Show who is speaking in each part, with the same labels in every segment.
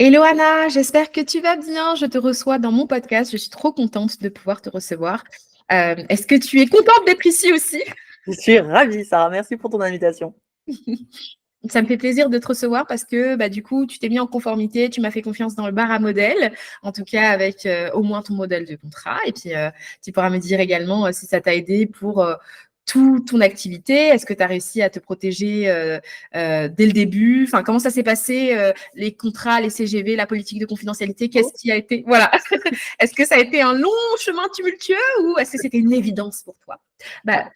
Speaker 1: Hello Anna, j'espère que tu vas bien. Je te reçois dans mon podcast. Je suis trop contente de pouvoir te recevoir. Est-ce que tu es contente d'être ici aussi?
Speaker 2: Je suis ravie, Sarah. Merci pour ton invitation.
Speaker 1: Ça me fait plaisir de te recevoir parce que du coup, tu t'es mis en conformité, tu m'as fait confiance dans le bar à modèle, en tout cas avec au moins ton modèle de contrat. Et puis, tu pourras me dire également si ça t'a aidé pour toute ton activité. Est-ce que tu as réussi à te protéger dès le début? Enfin, comment ça s'est passé, les contrats, les CGV, la politique de confidentialité? Qu'est-ce qui a été... Voilà. Est-ce que ça a été un long chemin tumultueux ou est-ce que c'était une évidence pour toi?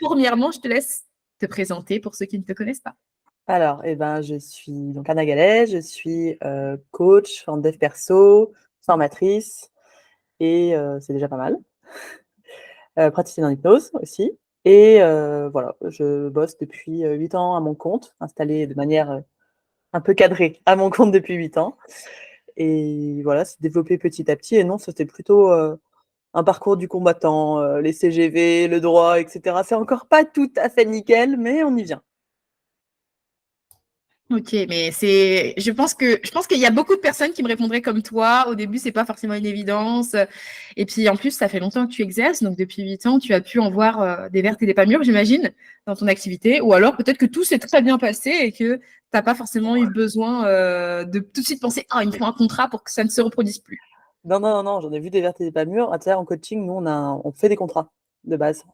Speaker 1: Premièrement, je te laisse te présenter pour ceux qui ne te connaissent pas.
Speaker 2: Alors, je suis donc Anna Gallet, je suis coach en dev perso, formatrice, et c'est déjà pas mal. Praticienne en hypnose aussi. Et voilà, je bosse depuis 8 ans à mon compte, installée de manière un peu cadrée à mon compte depuis 8 ans. Et voilà, c'est développé petit à petit. Et non, c'était plutôt un parcours du combattant, les CGV, le droit, etc. C'est encore pas tout à fait nickel, mais on y vient.
Speaker 1: Ok, mais je pense qu'il y a beaucoup de personnes qui me répondraient comme toi. Au début, c'est pas forcément une évidence. Et puis, en plus, ça fait longtemps que tu exerces. Donc, depuis 8 ans, tu as pu en voir des vertes et des pas mûres, j'imagine, dans ton activité. Ou alors, peut-être que tout s'est très bien passé et que tu n'as pas forcément eu besoin de tout de suite penser, ah, il me faut un contrat pour que ça ne se reproduise plus.
Speaker 2: Non, non, non, non, j'en ai vu des vertes et des pas mûres. Tu sais, en coaching, nous, on fait des contrats de base,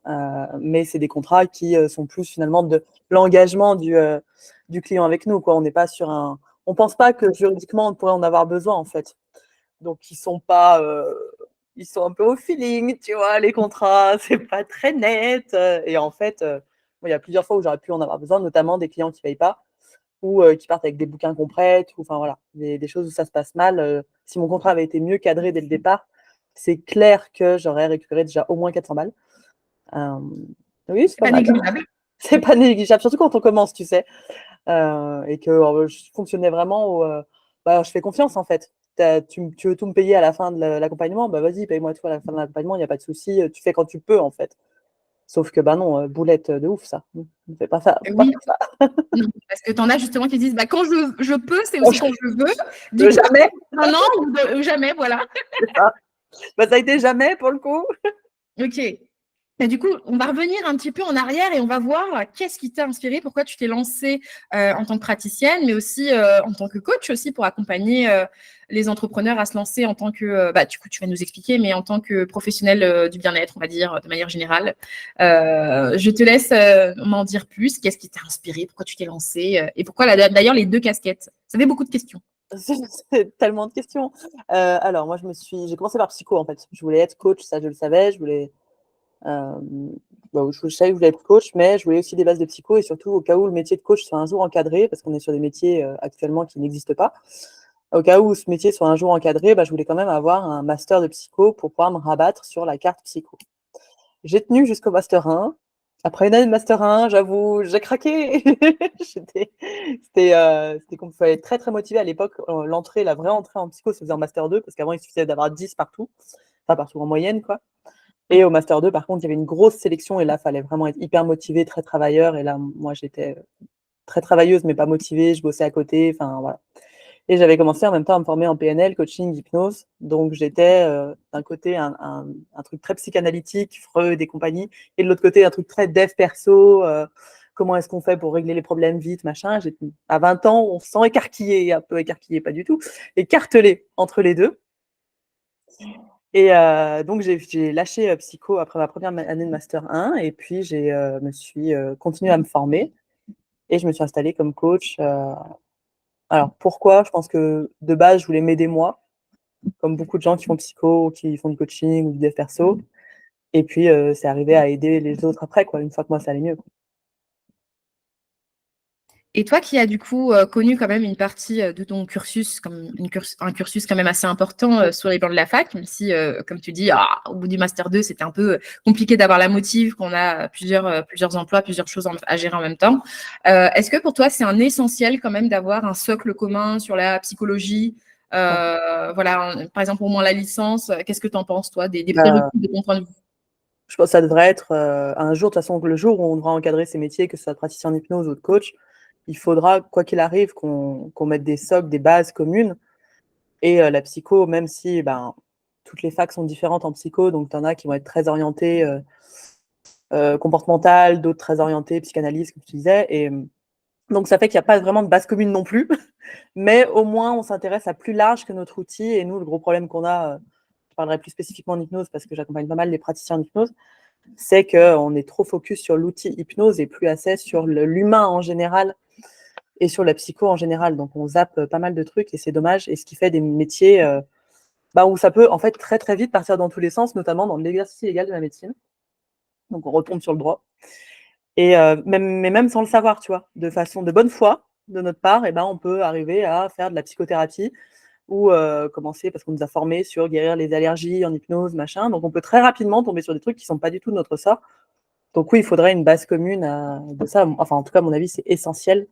Speaker 2: mais c'est des contrats qui sont plus finalement de l'engagement du client avec nous, quoi. On n'est pas sur un. On pense pas que juridiquement on pourrait en avoir besoin, en fait. Donc, ils sont pas. Ils sont un peu au feeling, tu vois, les contrats, c'est pas très net. Et en fait, bon, il y a plusieurs fois où j'aurais pu en avoir besoin, notamment des clients qui payent pas ou qui partent avec des bouquins qu'on prête, ou enfin voilà, des choses où ça se passe mal. Si mon contrat avait été mieux cadré dès le départ, c'est clair que j'aurais récupéré déjà au moins 400 balles. Euh, oui, c'est
Speaker 1: C'est
Speaker 2: pas
Speaker 1: pas
Speaker 2: mal.
Speaker 1: négligeable.
Speaker 2: C'est pas négligeable, surtout quand on commence, tu sais. Et que je fonctionnais vraiment je fais confiance en fait. Tu veux tout me payer à la fin de l'accompagnement, bah vas-y, paye-moi tout à la fin de l'accompagnement, il n'y a pas de souci, tu fais quand tu peux en fait. Sauf que bah non, boulette de ouf ça. Ne fais pas ça, faut pas
Speaker 1: Oui,
Speaker 2: faire ça.
Speaker 1: non, parce que tu en as justement qui disent, quand je peux, c'est aussi quand je veux. Du coup,
Speaker 2: Jamais,
Speaker 1: un an ou jamais, voilà.
Speaker 2: c'est ça. Bah, ça a été jamais pour le coup.
Speaker 1: Ok. Et du coup, on va revenir un petit peu en arrière et on va voir qu'est-ce qui t'a inspiré, pourquoi tu t'es lancée en tant que praticienne, mais aussi en tant que coach aussi pour accompagner les entrepreneurs à se lancer en tant que, du coup, tu vas nous expliquer, mais en tant que professionnel du bien-être, on va dire, de manière générale. Je te laisse m'en dire plus. Qu'est-ce qui t'a inspiré, pourquoi tu t'es lancée et pourquoi d'ailleurs les deux casquettes? Ça fait beaucoup de questions.
Speaker 2: C'est tellement de questions. Alors, moi, j'ai commencé par psycho en fait. Je voulais être coach, ça, je le savais. Euh, je savais que je voulais être coach, mais je voulais aussi des bases de psycho et surtout au cas où le métier de coach soit un jour encadré, parce qu'on est sur des métiers actuellement qui n'existent pas. Au cas où ce métier soit un jour encadré, je voulais quand même avoir un master de psycho pour pouvoir me rabattre sur la carte psycho. J'ai tenu jusqu'au master 1. Après une année de master 1, j'avoue, j'ai craqué. C'était qu'on fallait être très très motivé à l'époque. La vraie entrée en psycho se faisait en master 2 parce qu'avant il suffisait d'avoir 10 partout, enfin partout en moyenne quoi. Et au master 2, par contre, il y avait une grosse sélection et là, il fallait vraiment être hyper motivé, très travailleur. Et là, moi, j'étais très travailleuse, mais pas motivée. Je bossais à côté. Enfin, voilà. Et j'avais commencé en même temps à me former en PNL, coaching, hypnose. Donc, j'étais d'un côté un truc très psychanalytique, Freud et compagnie, et de l'autre côté, un truc très dev perso. Comment est-ce qu'on fait pour régler les problèmes vite, machin. À 20 ans, on se sent écarquillé, un peu écarquillé, pas du tout, écartelé entre les deux. Et donc, j'ai lâché psycho après ma première année de master 1 et puis me suis continué à me former et je me suis installée comme coach. Alors, pourquoi? Je pense que de base, je voulais m'aider moi, comme beaucoup de gens qui font psycho ou qui font du coaching ou du dev perso. Et puis, c'est arrivé à aider les autres après, quoi, une fois que moi, ça allait mieux.
Speaker 1: Et toi qui as du coup connu quand même une partie de ton cursus, comme un cursus quand même assez important sur les plans de la fac, même si, comme tu dis, au bout du Master 2, c'était un peu compliqué d'avoir la motive, qu'on a plusieurs emplois, plusieurs choses à gérer en même temps. Est-ce que pour toi, c'est un essentiel quand même d'avoir un socle commun sur la psychologie voilà, par exemple, au moins la licence, qu'est-ce que tu en penses, toi, des
Speaker 2: Bah,
Speaker 1: prérequis de ton point de vue?
Speaker 2: je pense que ça devrait être un jour, de toute façon, le jour où on devra encadrer ces métiers, que ce soit praticien en hypnose ou de coach, il faudra, quoi qu'il arrive, qu'on mette des socles, des bases communes. Et la psycho, même si toutes les facs sont différentes en psycho, donc tu en as qui vont être très orientées comportementales, d'autres très orientées psychanalyse, comme tu disais. Et donc ça fait qu'il n'y a pas vraiment de base commune non plus, mais au moins on s'intéresse à plus large que notre outil. Et nous, le gros problème qu'on a, je parlerai plus spécifiquement en hypnose parce que j'accompagne pas mal les praticiens en hypnose, c'est qu'on est trop focus sur l'outil hypnose et plus assez sur l'humain en général et sur la psycho en général. Donc on zappe pas mal de trucs et c'est dommage. Et ce qui fait des métiers où ça peut en fait très très vite partir dans tous les sens, notamment dans l'exercice illégal de la médecine. Donc on retombe sur le droit. Et mais même sans le savoir, tu vois, de bonne foi de notre part, on peut arriver à faire de la psychothérapie ou commencer, parce qu'on nous a formés sur guérir les allergies en hypnose, machin. Donc on peut très rapidement tomber sur des trucs qui ne sont pas du tout de notre sort. Donc oui, il faudrait une base commune de ça. Enfin, en tout cas, à mon avis, c'est essentiel.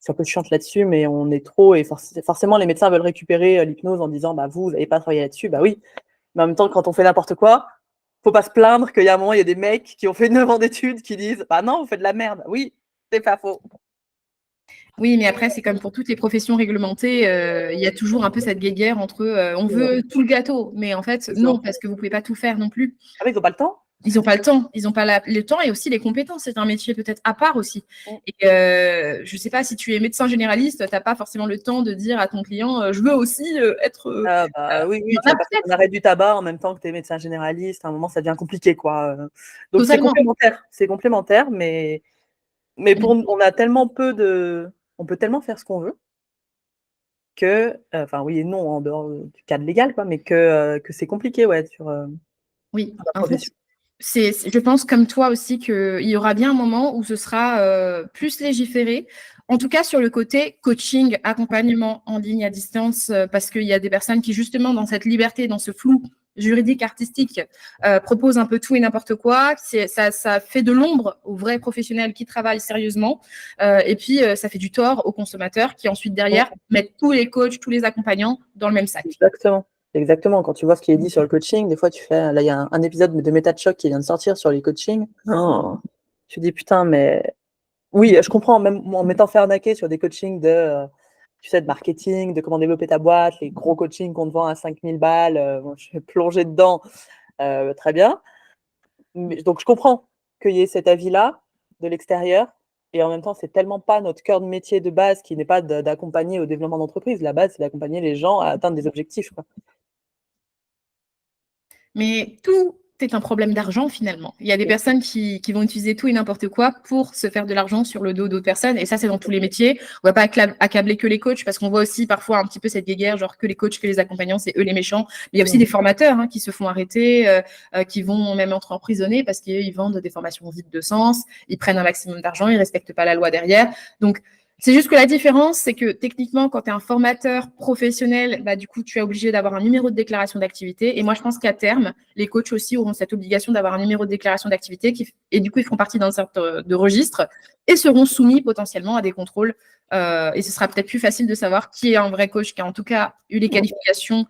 Speaker 2: C'est un peu chiant là-dessus, mais on est trop, et forcément, les médecins veulent récupérer l'hypnose en disant, vous n'avez pas travaillé là-dessus. Bah oui, mais en même temps, quand on fait n'importe quoi, faut pas se plaindre qu'il y a un moment, il y a des mecs qui ont fait 9 ans d'études qui disent, non, vous faites de la merde. Oui, c'est pas faux.
Speaker 1: Oui, mais après, c'est comme pour toutes les professions réglementées, il y a toujours un peu cette guéguerre entre on veut tout le gâteau, mais en fait, non, parce que vous pouvez pas tout faire non plus.
Speaker 2: Ah, mais ils n'ont pas le temps.
Speaker 1: Ils n'ont pas le temps, ils n'ont pas le temps et aussi les compétences. C'est un métier peut-être à part aussi. Et je ne sais pas, si tu es médecin généraliste, tu n'as pas forcément le temps de dire à ton client je veux aussi être.
Speaker 2: Oui, tu vas pas faire un arrêt du tabac en même temps que tu es médecin généraliste. À un moment, ça devient compliqué, quoi. Donc c'est complémentaire, mais on a tellement on peut tellement faire ce qu'on veut que, oui et non en dehors du cadre légal, quoi, mais que c'est compliqué, ouais, sur
Speaker 1: oui,
Speaker 2: la profession.
Speaker 1: Je pense comme toi aussi qu'il y aura bien un moment où ce sera plus légiféré, en tout cas sur le côté coaching, accompagnement en ligne à distance, parce qu'il y a des personnes qui justement dans cette liberté, dans ce flou juridique, artistique, proposent un peu tout et n'importe quoi. Ça fait de l'ombre aux vrais professionnels qui travaillent sérieusement, et puis ça fait du tort aux consommateurs qui ensuite derrière mettent tous les coachs, tous les accompagnants dans le même sac.
Speaker 2: Exactement. Quand tu vois ce qui est dit sur le coaching, des fois tu fais, là il y a un épisode de Méta de Choc qui vient de sortir sur les coachings. Tu dis putain, mais oui, je comprends, même en m'étant fait arnaquer sur des coachings de marketing, de comment développer ta boîte, les gros coachings qu'on te vend à 5000 balles, je suis plongée dedans, très bien. Donc je comprends qu'il y ait cet avis-là de l'extérieur, et en même temps, c'est tellement pas notre cœur de métier de base qui n'est pas d'accompagner au développement d'entreprise. La base, c'est d'accompagner les gens à atteindre des objectifs, quoi.
Speaker 1: Mais tout est un problème d'argent finalement. Il y a des personnes qui vont utiliser tout et n'importe quoi pour se faire de l'argent sur le dos d'autres personnes. Et ça, c'est dans tous les métiers. On ne va pas accabler que les coachs parce qu'on voit aussi parfois un petit peu cette guéguerre, genre que les coachs, que les accompagnants, c'est eux les méchants. Mais il y a aussi des formateurs qui se font arrêter, qui vont même être emprisonnés parce qu'ils vendent des formations vides de sens, ils prennent un maximum d'argent, ils ne respectent pas la loi derrière. Donc, c'est juste que la différence, c'est que techniquement, quand tu es un formateur professionnel, du coup, tu es obligé d'avoir un numéro de déclaration d'activité. Et moi, je pense qu'à terme, les coachs aussi auront cette obligation d'avoir un numéro de déclaration d'activité et du coup, ils feront partie d'un certain de registre et seront soumis potentiellement à des contrôles. Et ce sera peut-être plus facile de savoir qui est un vrai coach qui a en tout cas eu les qualifications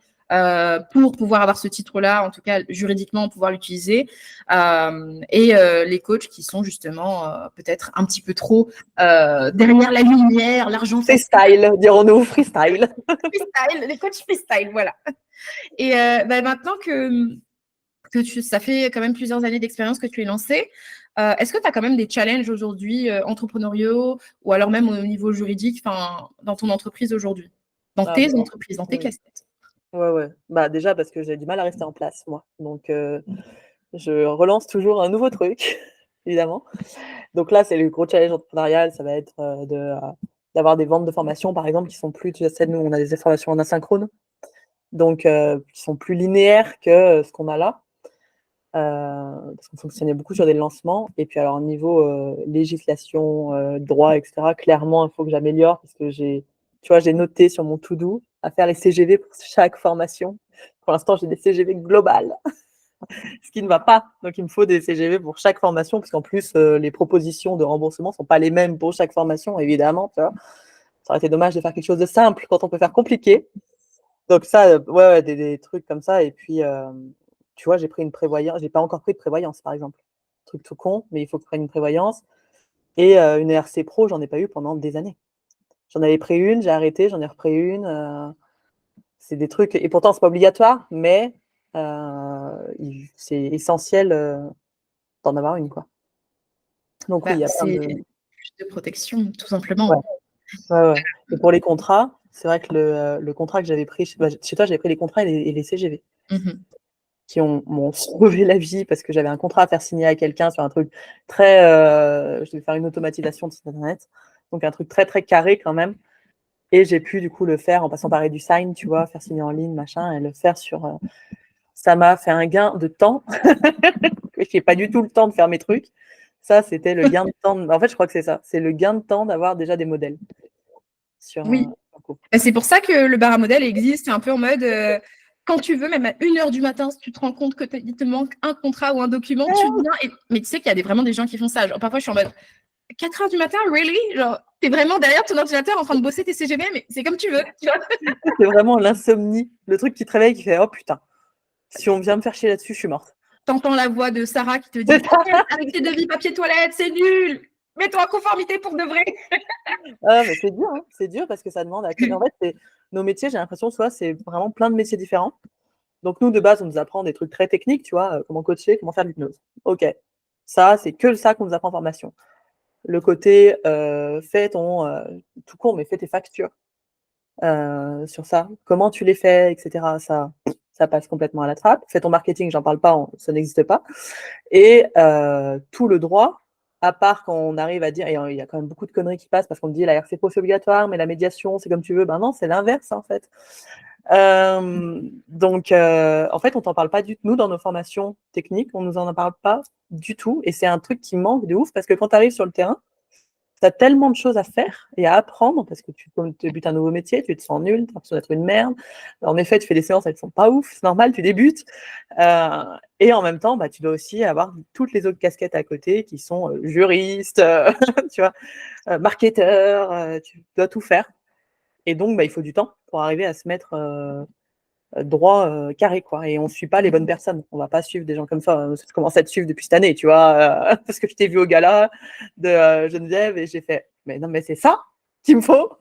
Speaker 1: pour pouvoir avoir ce titre-là, en tout cas juridiquement, pouvoir l'utiliser. Et les coachs qui sont justement peut-être un petit peu trop derrière la lumière, l'argent
Speaker 2: freestyle, dirons-nous, freestyle.
Speaker 1: Freestyle, les coachs freestyle, voilà. Et maintenant que ça fait quand même plusieurs années d'expérience que tu es lancé, est-ce que tu as quand même des challenges aujourd'hui entrepreneuriaux ou alors même au niveau juridique dans ton entreprise aujourd'hui, dans tes entreprises, dans tes casquettes?
Speaker 2: Ouais. Déjà parce que j'ai du mal à rester en place, moi. Donc, je relance toujours un nouveau truc, évidemment. Donc là, c'est le gros challenge entrepreneurial, ça va être d'avoir des ventes de formation, par exemple, qui sont plus, tu sais, nous, on a des formations en asynchrone, donc qui sont plus linéaires que ce qu'on a là, parce qu'on fonctionnait beaucoup sur des lancements. Et puis alors, au niveau législation, droit, etc., clairement, il faut que j'améliore, parce que j'ai noté sur mon to-do à faire les CGV pour chaque formation. Pour l'instant, j'ai des CGV globales, ce qui ne va pas. Donc, il me faut des CGV pour chaque formation, puisqu'en plus, les propositions de remboursement ne sont pas les mêmes pour chaque formation, évidemment. Tu vois. Ça aurait été dommage de faire quelque chose de simple quand on peut faire compliqué. Donc ça, des trucs comme ça. Et puis, tu vois, j'ai pris une prévoyance. J'ai pas encore pris de prévoyance, par exemple. Truc tout con, mais il faut que je prenne une prévoyance. Et une ERC Pro, j'en ai pas eu pendant des années. J'en avais pris une, j'ai arrêté, j'en ai repris une. c'est des trucs, et pourtant c'est pas obligatoire, mais c'est essentiel d'en avoir une, quoi. Donc oui, il y a plein
Speaker 1: c'est
Speaker 2: de...
Speaker 1: plus de protection, tout
Speaker 2: Ouais,
Speaker 1: simplement.
Speaker 2: ouais. Et pour les contrats, c'est vrai que le contrat que j'avais pris, chez toi, j'avais pris les contrats et les CGV qui m'ont sauvé la vie parce que j'avais un contrat à faire signer à quelqu'un sur un truc très... je devais faire une automatisation de site internet, donc un truc très très carré quand même. Et j'ai pu du coup le faire en passant par EduSign, tu vois, faire signer en ligne, machin, et le faire sur... ça m'a fait un gain de temps. Je n'ai pas du tout le temps de faire mes trucs. Ça, c'était le gain de temps. En fait, je crois que c'est ça. C'est le gain de temps d'avoir déjà des modèles sur
Speaker 1: Oui.
Speaker 2: un coup.
Speaker 1: C'est pour ça que le bar à modèle existe. C'est un peu en mode, quand tu veux, même à 1h du matin, si tu te rends compte qu'il te manque un contrat ou un document, tu viens. Mais tu sais qu'il y a vraiment des gens qui font ça. Genre, parfois, je suis en mode 4h du matin, really? Genre, t'es vraiment derrière ton ordinateur en train de bosser tes CGV, mais c'est comme tu veux. Tu vois.
Speaker 2: C'est vraiment l'insomnie. Le truc qui te réveille, qui fait oh putain, si on vient me faire chier là-dessus, je suis morte.
Speaker 1: T'entends la voix de Sarah qui te dit avec tes devis papier toilette, c'est nul. Mets-toi en conformité pour de vrai.
Speaker 2: Ah, mais c'est dur, hein. C'est dur parce que ça demande à... En fait, nos métiers, j'ai l'impression, soit c'est vraiment plein de métiers différents. Donc, nous, de base, on nous apprend des trucs très techniques, tu vois, comment coacher, comment faire de l'hypnose. OK. Ça, c'est que ça qu'on nous apprend en formation. Le côté, fais ton, tout court, mais fais tes factures sur ça. Comment tu les fais, etc. Ça passe complètement à la trappe. Fais ton marketing, j'en parle pas, ça n'existe pas. Et tout le droit, à part quand on arrive à dire, et il y a quand même beaucoup de conneries qui passent parce qu'on dit la RCPO c'est obligatoire, mais la médiation c'est comme tu veux. Ben non, c'est l'inverse en fait. Donc, en fait, on t'en parle pas du tout. Nous, dans nos formations techniques, on nous en parle pas du tout. Et c'est un truc qui manque de ouf parce que quand tu arrives sur le terrain, tu as tellement de choses à faire et à apprendre parce que tu débutes un nouveau métier, tu te sens nul, tu as l'impression d'être une merde. En effet, tu fais des séances, elles ne sont pas ouf, c'est normal, tu débutes. Et en même temps, bah, tu dois aussi avoir toutes les autres casquettes à côté qui sont juriste, tu vois, marketeur, tu dois tout faire. Et donc, bah, il faut du temps pour arriver à se mettre droit, carré, quoi. Et on ne suit pas les bonnes personnes. On ne va pas suivre des gens comme ça. Je commence à te suivre depuis cette année, tu vois, parce que je t'ai vu au gala de Geneviève et j'ai fait, mais non, mais c'est ça qu'il me faut.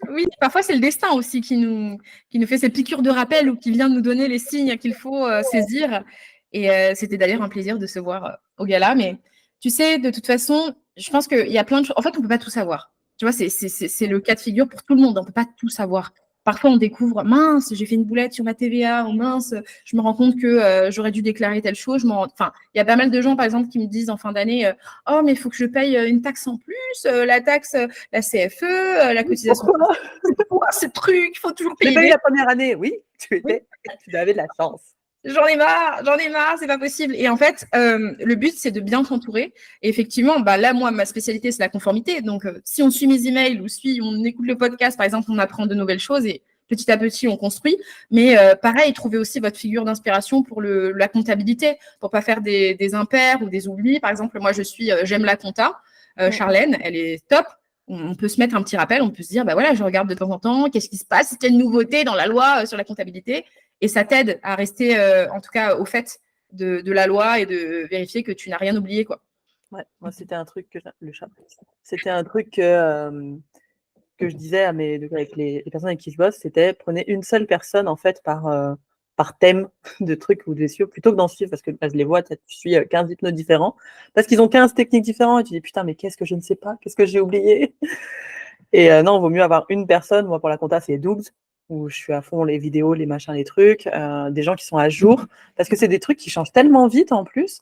Speaker 1: Oui, parfois c'est le destin aussi qui nous fait ces piqûres de rappel ou qui vient nous donner les signes qu'il faut saisir. Et c'était d'ailleurs un plaisir de se voir au gala. Mais tu sais, de toute façon, je pense qu'il y a plein de choses. En fait, on ne peut pas tout savoir. Tu vois, c'est le cas de figure pour tout le monde. On ne peut pas tout savoir. Parfois, on découvre, mince, j'ai fait une boulette sur ma TVA, ou mince, je me rends compte que j'aurais dû déclarer telle chose. Enfin, il y a pas mal de gens, par exemple, qui me disent en fin d'année, oh, mais il faut que je paye une taxe en plus, la taxe, la CFE, la cotisation.
Speaker 2: Pourquoi
Speaker 1: C'est quoi ce truc? Il faut toujours
Speaker 2: je l'ai
Speaker 1: payer
Speaker 2: pas eu
Speaker 1: des...
Speaker 2: la première année. Oui, tu
Speaker 1: Oui.
Speaker 2: avais de la chance.
Speaker 1: J'en ai marre, c'est pas possible. Et en fait, le but, c'est de bien t'entourer. Et effectivement, bah, là, moi, ma spécialité, c'est la conformité. Donc, si on suit mes emails ou on écoute le podcast, par exemple, on apprend de nouvelles choses et petit à petit, on construit. Mais pareil, trouvez aussi votre figure d'inspiration pour la comptabilité, pour pas faire des impairs ou des oublis. Par exemple, moi, j'aime la compta. Charlène, elle est top. On peut se mettre un petit rappel, on peut se dire, bah voilà, je regarde de temps en temps, qu'est-ce qui se passe, s'il y a une nouveauté dans la loi sur la comptabilité. Et ça t'aide à rester, en tout cas, au fait de la loi et de vérifier que tu n'as rien oublié, quoi.
Speaker 2: Ouais, moi, c'était un truc que le chat. C'était un truc que je disais avec les personnes avec qui je bosse, c'était prenez une seule personne en fait par thème de trucs ou de suivre plutôt que d'en suivre parce que je les vois, tu suis 15 hypnos différents parce qu'ils ont 15 techniques différentes et tu dis putain, mais qu'est-ce que je ne sais pas, qu'est-ce que j'ai oublié. Et non, il vaut mieux avoir une personne. Moi, pour la compta, c'est Dougs où je suis à fond les vidéos, les machins, les trucs, des gens qui sont à jour parce que c'est des trucs qui changent tellement vite en plus.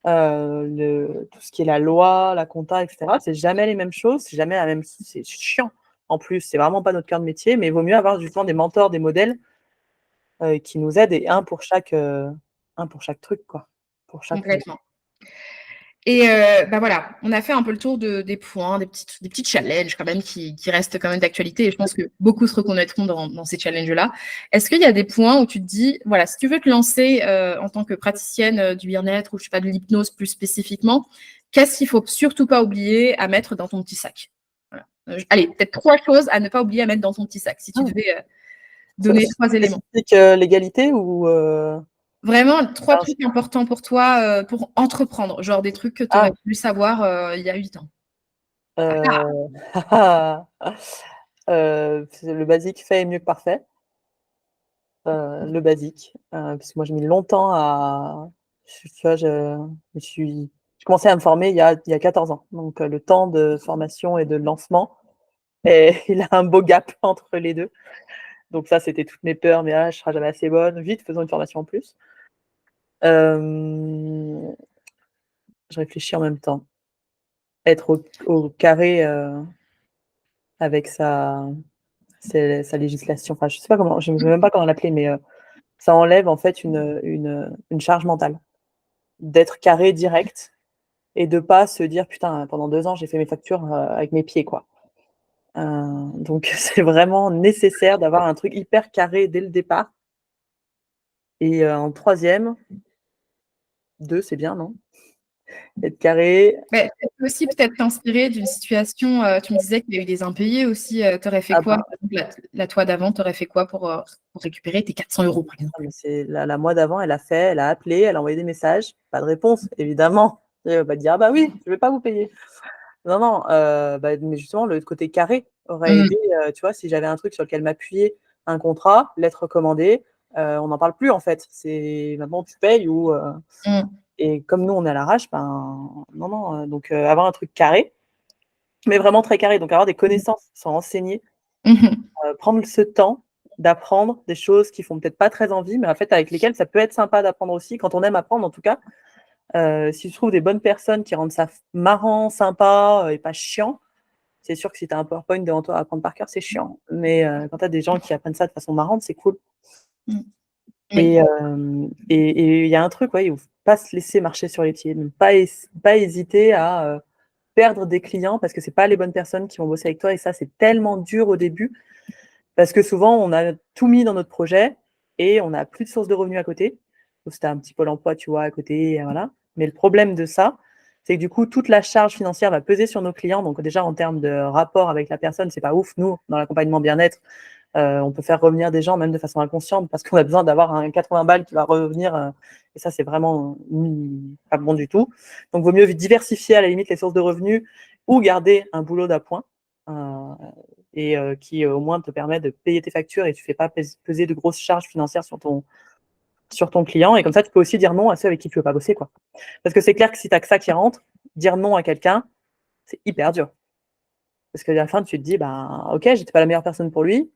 Speaker 2: Tout ce qui est la loi, la compta, etc. C'est jamais les mêmes choses, c'est jamais la même. C'est chiant. En plus, c'est vraiment pas notre cœur de métier, mais il vaut mieux avoir justement des mentors, des modèles qui nous aident et un pour chaque truc, quoi. Pour chaque.
Speaker 1: Complètement. Et bah voilà, on a fait un peu le tour des points, des petits challenges quand même qui restent quand même d'actualité. Et je pense que beaucoup se reconnaîtront dans ces challenges-là. Est-ce qu'il y a des points où tu te dis, voilà, si tu veux te lancer en tant que praticienne du bien-être ou je sais pas de l'hypnose plus spécifiquement, qu'est-ce qu'il faut surtout pas oublier à mettre dans ton petit sac? Voilà. Allez, peut-être 3 choses à ne pas oublier à mettre dans ton petit sac si tu devais donner 3 éléments.
Speaker 2: L'égalité ou
Speaker 1: Vraiment, 3 trucs importants pour toi pour entreprendre, genre des trucs que tu aurais voulu savoir il y a 8 ans.
Speaker 2: euh, C'est le basique fait est mieux que parfait. Le basique, parce que moi j'ai mis longtemps à tu vois, je commençais à me former il y a 14 ans, donc le temps de formation et de lancement et il a un beau gap entre les 2. Donc ça, c'était toutes mes peurs, mais je serai jamais assez bonne. Vite, faisons une formation en plus. Je réfléchis en même temps. Être au carré, avec sa législation, enfin je sais pas comment, je ne sais même pas comment l'appeler, mais ça enlève en fait une charge mentale. D'être carré direct et de pas se dire: «Putain, pendant 2 ans, j'ai fait mes factures, avec mes pieds, quoi». Donc c'est vraiment nécessaire d'avoir un truc hyper carré dès le départ et en 3e, 2 c'est bien, non? Être carré.
Speaker 1: Mais ça peut aussi peut-être t'inspirer d'une situation, tu me disais qu'il y a eu des impayés aussi, tu aurais fait
Speaker 2: Ah
Speaker 1: quoi?
Speaker 2: bah,
Speaker 1: Par exemple, la toi d'avant, tu aurais fait quoi pour récupérer tes 400 € par
Speaker 2: ah
Speaker 1: exemple?
Speaker 2: mais c'est la moi d'avant, elle a appelé, elle a envoyé des messages, pas de réponse évidemment. Elle va pas te dire: «Ah bah oui, je vais pas vous payer». Non, non, mais justement le côté carré aurait
Speaker 1: Mmh.
Speaker 2: aidé, tu vois? Si j'avais un truc sur lequel m'appuyer, un contrat, lettre recommandée, on n'en parle plus en fait. C'est maintenant tu payes ou
Speaker 1: Mmh.
Speaker 2: et comme nous on est à l'arrache, ben non, non, donc avoir un truc carré, mais vraiment très carré, donc avoir des connaissances, se renseigner,
Speaker 1: Mmh mh.
Speaker 2: prendre ce temps d'apprendre des choses qui font peut-être pas très envie, mais en fait avec lesquelles ça peut être sympa d'apprendre aussi quand on aime apprendre en tout cas. Si tu trouves des bonnes personnes qui rendent ça marrant, sympa, et pas chiant, c'est sûr que si tu as un PowerPoint devant toi à apprendre par cœur, c'est chiant. Mais quand tu as des gens qui apprennent ça de façon marrante, c'est cool.
Speaker 1: Mmh.
Speaker 2: Et
Speaker 1: Oui.
Speaker 2: il y a un truc, ouais, il faut pas se laisser marcher sur les pieds, ne pas hésiter à, perdre des clients parce que c'est pas les bonnes personnes qui vont bosser avec toi et ça, c'est tellement dur au début parce que souvent, on a tout mis dans notre projet et on n'a plus de source de revenus à côté. Sauf si tu as un petit pôle emploi, tu vois, à côté, voilà. Mais le problème de ça, c'est que du coup, toute la charge financière va peser sur nos clients. Donc déjà, en termes de rapport avec la personne, c'est pas ouf. Nous, dans l'accompagnement bien-être, on peut faire revenir des gens même de façon inconsciente parce qu'on a besoin d'avoir un 80 balles qui va revenir, et ça, c'est vraiment, pas bon du tout. Donc vaut mieux diversifier à la limite les sources de revenus ou garder un boulot d'appoint, heu et qui, au moins te permet de payer tes factures et tu fais pas peser de grosses charges financières sur ton client et comme ça, tu peux aussi dire non à ceux avec qui tu veux pas bosser, quoi. Parce que c'est clair que si tu as que ça qui rentre, dire non à quelqu'un, c'est hyper dur. Parce qu'à la fin, tu te dis: «Ben, OK, j'étais pas la meilleure personne pour lui.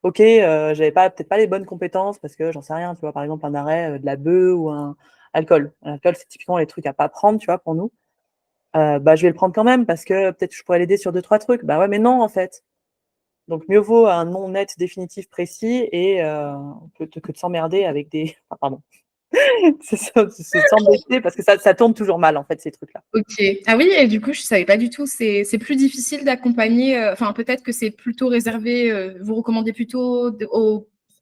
Speaker 2: OK, j'avais pas peut-être pas les bonnes compétences parce que j'en sais rien, tu vois? Par exemple, un arrêt, de la bœuf ou un alcool. L'alcool, c'est typiquement les trucs à pas prendre, tu vois, pour nous. Bah, je vais le prendre quand même parce que peut-être je pourrais l'aider sur deux trois trucs. Bah, ouais, mais non, en fait. Donc mieux vaut un non net, définitif, précis et que de s'emmerder avec des enfin, pardon, c'est ça, c'est s'embêter parce que ça tourne toujours mal, en fait, ces trucs-là.
Speaker 1: OK. Ah oui et du coup, je savais pas du tout. C'est plus difficile d'accompagner, enfin peut-être que c'est plutôt réservé, vous recommandez plutôt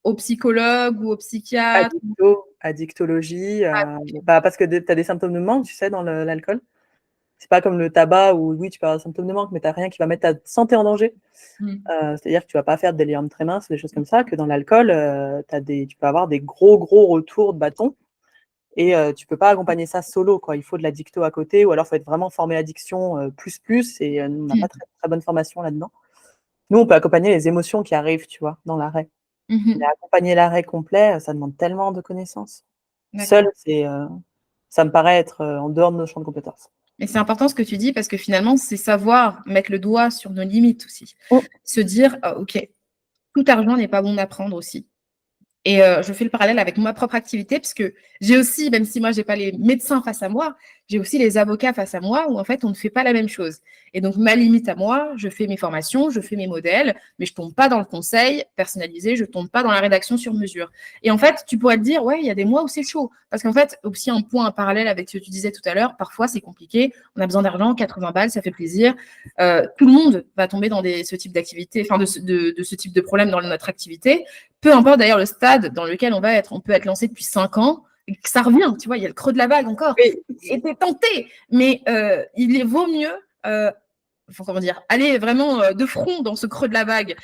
Speaker 1: aux psychologues ou aux psychiatres?
Speaker 2: Addictologie, bah, parce que tu as des symptômes de manque, tu sais, dans l'alcool. C'est pas comme le tabac où oui, tu peux avoir des symptômes de manque, mais tu as rien qui va mettre ta santé en danger.
Speaker 1: Mmh.
Speaker 2: C'est-à-dire que tu vas pas faire de délirium tremens, des choses comme ça, que dans l'alcool, tu peux avoir des gros retours de bâton et tu peux pas accompagner ça solo, quoi. Il faut de la dicto à côté ou alors faut être vraiment formé addiction, plus et nous, on n'a pas
Speaker 1: Mmh.
Speaker 2: très, très bonne formation là-dedans. Nous, on peut accompagner les émotions qui arrivent, tu vois, dans l'arrêt.
Speaker 1: Mmh
Speaker 2: Mais
Speaker 1: mh.
Speaker 2: accompagner l'arrêt complet, ça demande tellement de connaissances. Seul,
Speaker 1: D'accord.
Speaker 2: ça me paraît être, en dehors de nos champs de compétences.
Speaker 1: Mais c'est important ce que tu dis parce que finalement, c'est savoir mettre le doigt sur nos limites aussi.
Speaker 2: Mmh.
Speaker 1: Se dire: «Ah OK, tout argent n'est pas bon à prendre aussi». Et je fais le parallèle avec ma propre activité parce que j'ai aussi, même si moi j'ai pas les médecins face à moi, j'ai aussi les avocats face à moi où en fait on ne fait pas la même chose. Et donc ma limite à moi, je fais mes formations, je fais mes modèles, mais je tombe pas dans le conseil personnalisé, je tombe pas dans la rédaction sur mesure. Et en fait, tu pourrais te dire: «Ouais, il y a des mois où c'est chaud». Parce qu'en fait, aussi un point, un parallèle avec ce que tu disais tout à l'heure, parfois c'est compliqué, on a besoin d'argent, 80 balles, ça fait plaisir. Tout le monde va tomber dans ce type d'activité, enfin de ce type de problème dans notre activité. Peu importe d'ailleurs le stade dans lequel on va être, on peut être lancé depuis 5 ans et que ça revient, tu vois, il y a le creux de la vague encore
Speaker 2: Oui.
Speaker 1: et tu es tenté, mais vaut mieux comment dire, aller vraiment de front dans ce creux de la vague,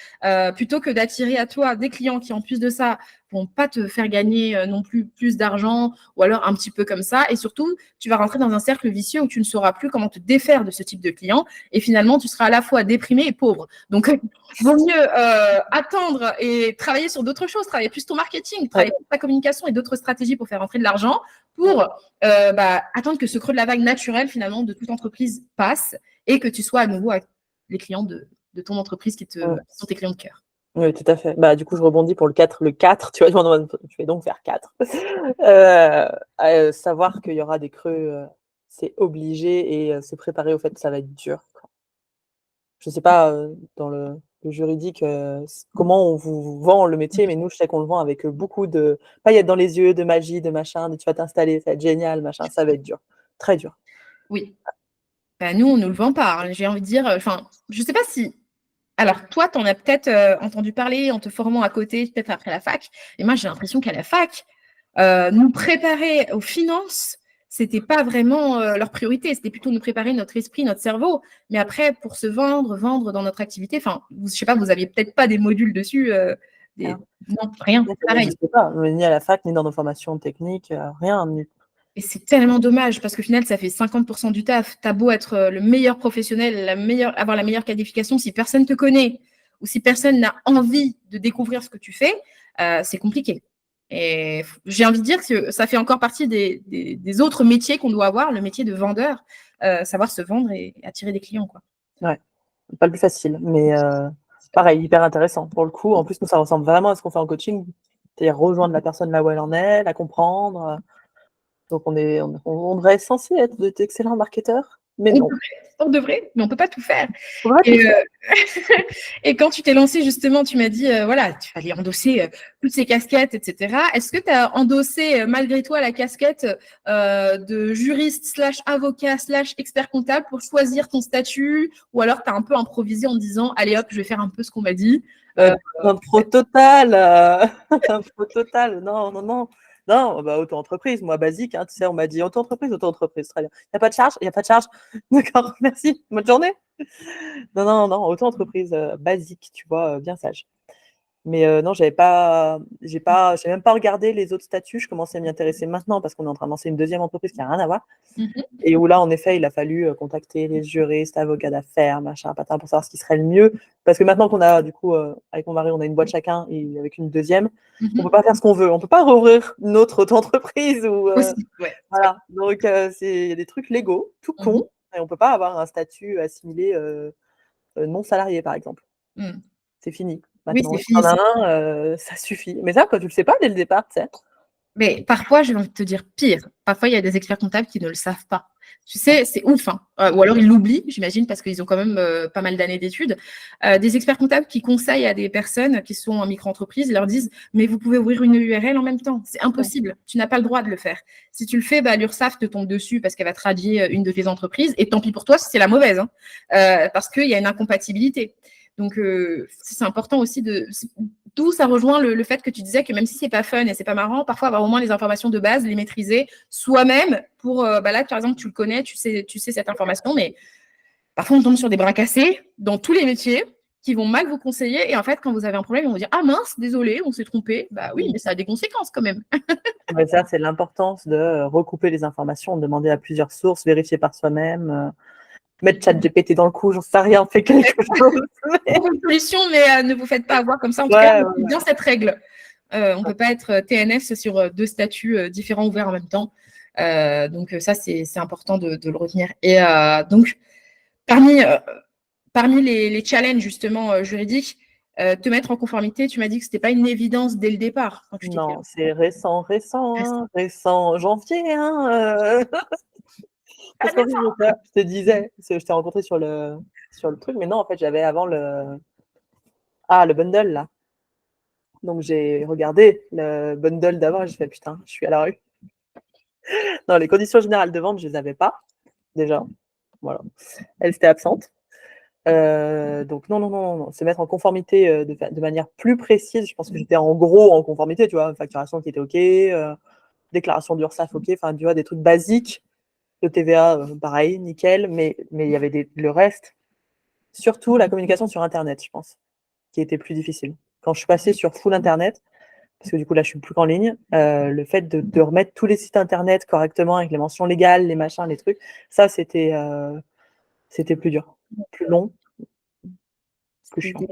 Speaker 1: plutôt que d'attirer à toi des clients qui, en plus de ça, vont pas te faire gagner non plus d'argent, ou alors un petit peu comme ça. Et surtout, tu vas rentrer dans un cercle vicieux où tu ne sauras plus comment te défaire de ce type de client. Et finalement, tu seras à la fois déprimé et pauvre. Donc, vaut mieux attendre et travailler sur d'autres choses, travailler plus ton marketing, travailler plus ta communication et d'autres stratégies pour faire rentrer de l'argent, pour attendre que ce creux de la vague naturel, finalement, de toute entreprise passe, et que tu sois à nouveau avec les clients de ton entreprise qui sont tes clients de cœur.
Speaker 2: Oui, tout à fait. Bah, du coup, je rebondis pour le 4. Le 4, tu vois, je vais donc faire 4. Savoir qu'il y aura des creux, c'est obligé, et se préparer au fait que ça va être dur, quoi. Je ne sais pas, dans le juridique, comment on vous vend le métier, mais nous, je sais qu'on le vend avec beaucoup de paillettes dans les yeux, de magie, de machin, de tu vas t'installer, ça va être génial, machin, ça va être dur, très dur.
Speaker 1: Oui. Bah, nous, on ne nous le vend pas. Hein. J'ai envie de dire, je ne sais pas si. Alors, toi, tu en as peut-être entendu parler en te formant à côté, peut-être après la fac. Et moi, j'ai l'impression qu'à la fac, nous préparer aux finances, c'était pas vraiment leur priorité. C'était plutôt nous préparer notre esprit, notre cerveau. Mais après, pour se vendre dans notre activité, je sais pas, vous aviez peut-être pas des modules dessus. Non, rien. Pareil.
Speaker 2: Je sais pas, ni à la fac, ni dans nos formations techniques, rien.
Speaker 1: Et c'est tellement dommage parce qu'au final, ça fait 50% du taf. T'as beau être le meilleur professionnel, avoir la meilleure qualification, si personne ne te connaît ou si personne n'a envie de découvrir ce que tu fais, c'est compliqué. Et j'ai envie de dire que ça fait encore partie des autres métiers qu'on doit avoir, le métier de vendeur, savoir se vendre et attirer des clients, quoi.
Speaker 2: Ouais, pas le plus facile, mais pareil, hyper intéressant. Pour le coup, en plus, nous, ça ressemble vraiment à ce qu'on fait en coaching, c'est-à-dire rejoindre la personne là où elle en est, la comprendre. Donc, on devrait être censé être d'excellents marketeurs, mais non.
Speaker 1: On devrait, mais on ne peut pas tout faire.
Speaker 2: On va tout faire.
Speaker 1: Et quand tu t'es lancé, justement, tu m'as dit, voilà, tu allais endosser toutes ces casquettes, etc. Est-ce que tu as endossé, malgré toi, la casquette de juriste / avocat / expert comptable pour choisir ton statut, ou alors tu as un peu improvisé en te disant, allez hop, je vais faire un peu ce qu'on m'a dit.
Speaker 2: Un pro total, un pro total, non, non, non. Non, bah, auto-entreprise, moi, basique, hein, tu sais, on m'a dit auto-entreprise, très bien. Il n'y a pas de charge? Il n'y a pas de charge? D'accord, merci, bonne journée. Non, non, non, auto-entreprise, basique, tu vois, bien sage. Mais non, j'ai même pas regardé les autres statuts. Je commençais à m'y intéresser maintenant parce qu'on est en train de lancer une deuxième entreprise qui n'a rien à voir. Et où là, en effet, il a fallu contacter les juristes, avocats d'affaires, machin, patin, pour savoir ce qui serait le mieux. Parce que maintenant qu'on a, du coup, avec mon mari, on a une boîte chacun et avec une deuxième, on ne peut pas faire ce qu'on veut. On ne peut pas rouvrir une autre auto-entreprise. Voilà. Donc, il y a des trucs légaux, tout con, et on ne peut pas avoir un statut assimilé non salarié, par exemple. C'est fini. Maintenant,
Speaker 1: oui, c'est fini.
Speaker 2: Ça suffit. Mais ça, quand tu le sais pas dès le départ, tu sais.
Speaker 1: Mais parfois, j'ai envie de te dire pire. Parfois, il y a des experts comptables qui ne le savent pas. Tu sais, c'est ouf. Hein. Ou alors, ils l'oublient, j'imagine, parce qu'ils ont quand même pas mal d'années d'études. Des experts comptables qui conseillent à des personnes qui sont en micro-entreprise, leur disent « Mais vous pouvez ouvrir une URL en même temps. C'est impossible. Ouais. Tu n'as pas le droit de le faire. Si tu le fais, l'URSSAF te tombe dessus parce qu'elle va te radier une de tes entreprises. Et tant pis pour toi si c'est la mauvaise. Hein. Parce qu'il y a une incompatibilité. » Donc, c'est important aussi d'où ça rejoint le fait que tu disais que même si c'est pas fun et c'est pas marrant, parfois avoir au moins les informations de base, les maîtriser soi-même pour, là, par exemple, tu le connais, tu sais cette information, mais parfois on tombe sur des bras cassés dans tous les métiers qui vont mal vous conseiller. Et en fait, quand vous avez un problème, ils vont vous dire « Ah mince, désolé, on s'est trompé. » Bah oui, mais ça a des conséquences quand même.
Speaker 2: Mais ça, c'est l'importance de recouper les informations, demander à plusieurs sources, vérifier par soi-même. Mettre ChatGPT dans le coup, j'en sais rien, fait quelque chose.
Speaker 1: Beaucoup de solutions, mais ne vous faites pas avoir comme ça. En tout cas, bien cette règle. On ne peut pas être TNS sur deux statuts différents ouverts en même temps. Donc ça, c'est important de le retenir. Et donc, parmi les challenges justement juridiques, te mettre en conformité, tu m'as dit que ce n'était pas une évidence dès le départ.
Speaker 2: Non, c'est récent, janvier. Parce que je te disais, je t'ai rencontré sur le truc, mais non, en fait, j'avais avant le bundle, là. Donc, j'ai regardé le bundle d'avant et j'ai fait, putain, je suis à la rue. Non, les conditions générales de vente, je ne les avais pas, déjà. Voilà. Elles étaient absentes. Donc, non. Se mettre en conformité de manière plus précise. Je pense que j'étais en gros en conformité, tu vois, facturation qui était OK, déclaration d'URSSAF OK, enfin, tu vois, des trucs basiques. Le TVA, pareil, nickel, mais il y avait le reste. surtout la communication sur Internet, je pense, qui était plus difficile. Quand je suis passée sur full Internet, parce que du coup, là, je suis plus qu'en ligne, le fait de remettre tous les sites Internet correctement avec les mentions légales, les machins, les trucs, ça, c'était plus dur, plus long, plus chiant.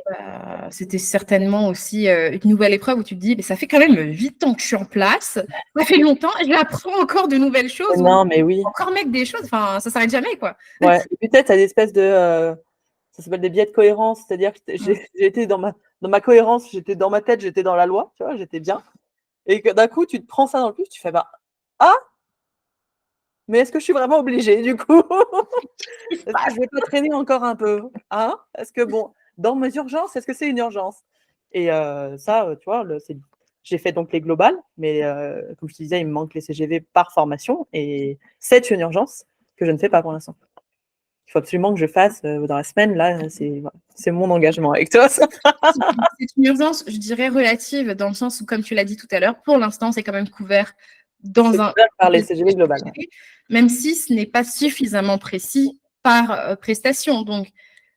Speaker 1: C'était certainement aussi une nouvelle épreuve où tu te dis, mais ça fait quand même 8 ans que je suis en place, ça fait longtemps, et j'apprends encore de nouvelles choses,
Speaker 2: Non, mais oui.
Speaker 1: encore mettre des choses, enfin, ça s'arrête jamais, quoi.
Speaker 2: Ouais, et puis peut-être, tu as des espèces de... ça s'appelle des biais de cohérence, c'est-à-dire que j'ai été dans ma cohérence, j'étais dans ma tête, j'étais dans la loi, tu vois, j'étais bien. Et que d'un coup, tu te prends ça dans le plus, tu fais, ah, mais est-ce que je suis vraiment obligée, du coup? Est-ce que je vais pas traîner encore un peu? Hein? Est-ce que, bon, dans mes urgences, est-ce que c'est une urgence? Et ça, tu vois, j'ai fait donc les globales, mais comme je te disais, il me manque les CGV par formation, et c'est une urgence que je ne fais pas pour l'instant. Il faut absolument que je fasse dans la semaine, là, c'est mon engagement avec toi. Ça.
Speaker 1: C'est une urgence, je dirais, relative, dans le sens où, comme tu l'as dit tout à l'heure, pour l'instant, c'est quand même couvert
Speaker 2: par les CGV globales.
Speaker 1: Même si ce n'est pas suffisamment précis par prestation. Donc,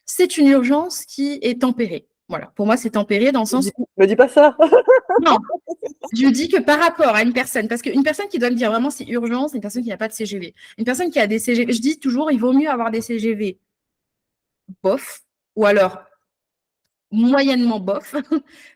Speaker 1: c'est une urgence qui est tempérée. Voilà, pour moi, c'est tempéré dans le sens où...
Speaker 2: Me dis pas ça.
Speaker 1: Non, je dis que par rapport à une personne, parce qu'une personne qui doit me dire vraiment c'est urgent, c'est une personne qui n'a pas de CGV. Une personne qui a des CGV, je dis toujours, il vaut mieux avoir des CGV bof, ou alors moyennement bof,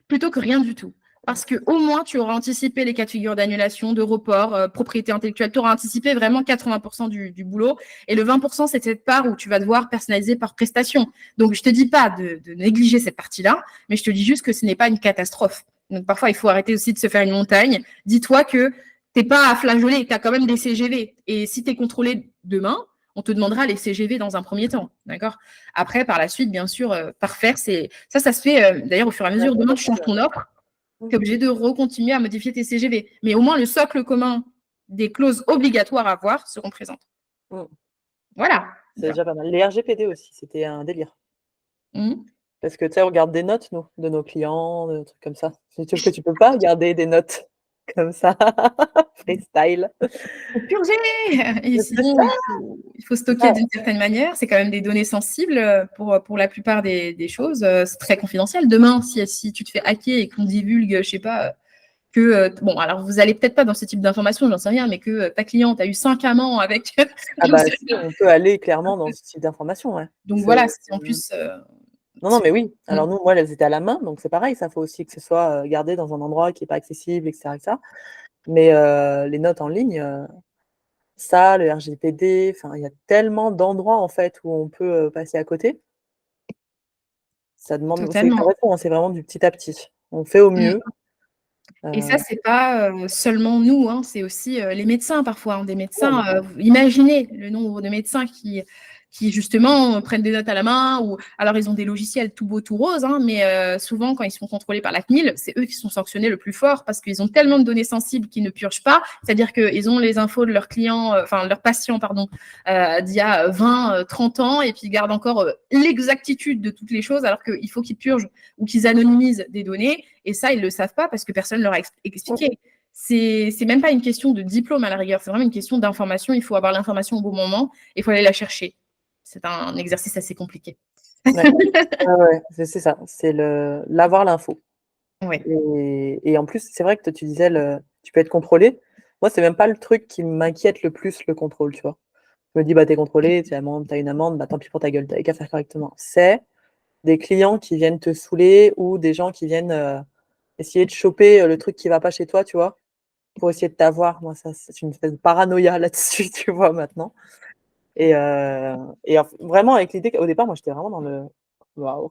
Speaker 1: plutôt que rien du tout. Parce qu'au moins, tu auras anticipé les cas de figure d'annulation, de report, propriété intellectuelle. Tu auras anticipé vraiment 80% du boulot. Et le 20%, c'est cette part où tu vas devoir personnaliser par prestation. Donc, je ne te dis pas de négliger cette partie-là, mais je te dis juste que ce n'est pas une catastrophe. Donc, parfois, il faut arrêter aussi de se faire une montagne. Dis-toi que tu n'es pas à flageoler, tu as quand même des CGV. Et si tu es contrôlé demain, on te demandera les CGV dans un premier temps, d'accord? Après, par la suite, bien sûr, par faire, ça se fait, d'ailleurs, au fur et à mesure. Demain, tu changes ton offre, tu es obligé de recontinuer à modifier tes CGV. Mais au moins, le socle commun des clauses obligatoires à avoir seront présentes. Voilà.
Speaker 2: C'est déjà pas mal. Les RGPD aussi, c'était un délire.
Speaker 1: Mmh.
Speaker 2: Parce que tu sais, on regarde des notes, nous, de nos clients, des trucs comme ça. C'est sûr que tu peux pas garder des notes comme ça, freestyle.
Speaker 1: Faut purger. Et sinon, il faut stocker d'une certaine manière. C'est quand même des données sensibles pour la plupart des choses. C'est très confidentiel. Demain, si tu te fais hacker et qu'on divulgue, je sais pas, bon, alors vous allez peut-être pas dans ce type d'information, j'en sais rien, mais que ta cliente a eu 5 amants avec.
Speaker 2: Ah bah si, on peut aller clairement dans ce type d'information, ouais.
Speaker 1: Donc voilà, c'est en plus.
Speaker 2: Non, mais oui. Alors nous, moi, elles étaient à la main, donc c'est pareil. Ça faut aussi que ce soit gardé dans un endroit qui n'est pas accessible, etc., etc. Mais les notes en ligne, ça, le RGPD, enfin, il y a tellement d'endroits en fait où on peut passer à côté. Ça demande, c'est vraiment du petit à petit. On fait au mieux.
Speaker 1: Et ça, c'est pas seulement nous, hein, c'est aussi les médecins parfois. Hein, des médecins, imaginez le nombre de médecins qui justement prennent des notes à la main, ou alors ils ont des logiciels tout beau, tout rose, hein, mais souvent quand ils sont contrôlés par la CNIL, c'est eux qui sont sanctionnés le plus fort parce qu'ils ont tellement de données sensibles qu'ils ne purgent pas, c'est-à-dire qu'ils ont les infos de leurs clients, enfin leurs patients, pardon, d'il y a 20, 30 ans, et puis ils gardent encore l'exactitude de toutes les choses, alors qu'il faut qu'ils purgent ou qu'ils anonymisent des données, et ça, ils ne le savent pas parce que personne ne leur a expliqué. C'est même pas une question de diplôme à la rigueur, c'est vraiment une question d'information. Il faut avoir l'information au bon moment et il faut aller la chercher. C'est un exercice assez compliqué.
Speaker 2: Ouais, c'est ça, c'est l'avoir l'info.
Speaker 1: Ouais.
Speaker 2: Et en plus, c'est vrai que tu disais, tu peux être contrôlé. Moi, c'est même pas le truc qui m'inquiète le plus, le contrôle, tu vois. Je me dis, t'es contrôlé, t'as une amende, tant pis pour ta gueule, t'avais qu'à faire correctement. C'est des clients qui viennent te saouler ou des gens qui viennent essayer de choper le truc qui va pas chez toi, tu vois, pour essayer de t'avoir. Moi, ça, c'est une espèce de paranoïa là-dessus, tu vois, maintenant. Et vraiment, avec l'idée qu'au départ, moi, j'étais vraiment dans le...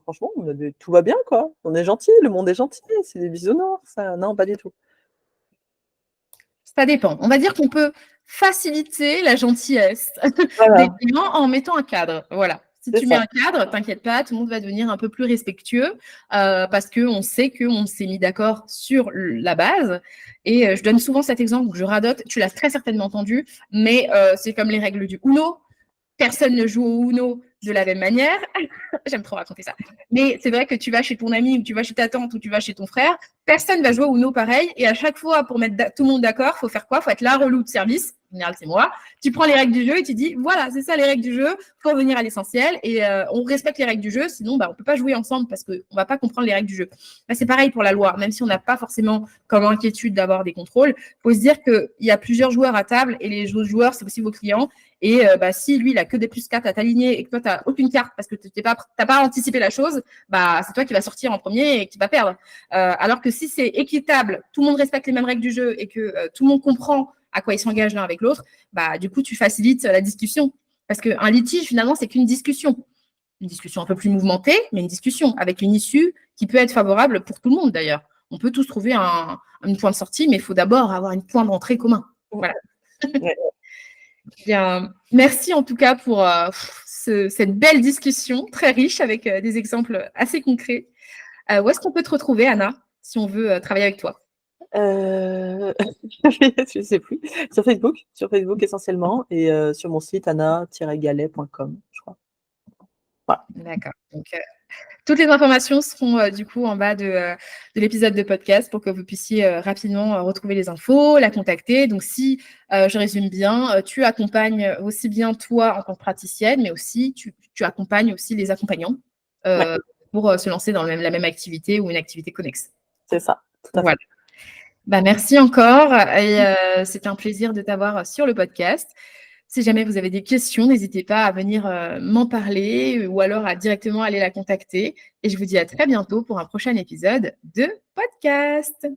Speaker 2: franchement, tout va bien, quoi. On est gentil, le monde est gentil, c'est des bisounours. Ça... Non, pas du tout.
Speaker 1: Ça dépend. On va dire qu'on peut faciliter la gentillesse des clients en mettant un cadre. Voilà. Si tu mets un cadre, t'inquiète pas, tout le monde va devenir un peu plus respectueux parce qu'on sait qu'on s'est mis d'accord sur la base. Et je donne souvent cet exemple que je radote, tu l'as très certainement entendu, mais c'est comme les règles du Uno. Personne ne joue au Uno de la même manière. J'aime trop raconter ça. Mais c'est vrai que tu vas chez ton ami ou tu vas chez ta tante ou tu vas chez ton frère, Personne ne va jouer au Uno pareil. Et à chaque fois, pour mettre tout le monde d'accord, il faut faire quoi? Il faut être la relou de service. En général, c'est moi. Tu prends les règles du jeu et tu dis, voilà, c'est ça les règles du jeu. Il faut revenir à l'essentiel. Et on respecte les règles du jeu. Sinon, on ne peut pas jouer ensemble parce qu'on ne va pas comprendre les règles du jeu. Là, c'est pareil pour la loi. Même si on n'a pas forcément comme inquiétude d'avoir des contrôles, il faut se dire qu'il y a plusieurs joueurs à table et les autres joueurs, c'est aussi vos clients. Et si lui, il a que des plus 4 à t'aligner et que toi, tu n'as aucune carte parce que tu n'as pas anticipé la chose, c'est toi qui vas sortir en premier et qui vas perdre. Alors que si c'est équitable, tout le monde respecte les mêmes règles du jeu et que tout le monde comprend à quoi il s'engage l'un avec l'autre, du coup, tu facilites la discussion. Parce qu'un litige, finalement, c'est qu'une discussion. Une discussion un peu plus mouvementée, mais une discussion avec une issue qui peut être favorable pour tout le monde, d'ailleurs. On peut tous trouver un point de sortie, mais il faut d'abord avoir un point d'entrée commun. Voilà. Ouais. Bien, merci en tout cas pour cette belle discussion, très riche, avec des exemples assez concrets. Où est-ce qu'on peut te retrouver, Anna, si on veut travailler avec toi?
Speaker 2: Je ne sais plus. Sur Facebook essentiellement, et sur mon site anna-galet.com, je crois. Voilà.
Speaker 1: D'accord. Donc, toutes les informations seront du coup en bas de l'épisode de podcast pour que vous puissiez rapidement retrouver les infos, la contacter. Donc, si je résume bien, tu accompagnes aussi bien toi en tant que praticienne, mais aussi tu accompagnes aussi les accompagnants pour se lancer dans la même activité ou une activité connexe.
Speaker 2: C'est ça, tout à fait.
Speaker 1: Voilà. Merci encore et c'était un plaisir de t'avoir sur le podcast. Si jamais vous avez des questions, n'hésitez pas à venir m'en parler ou alors à directement aller la contacter. Et je vous dis à très bientôt pour un prochain épisode de podcast.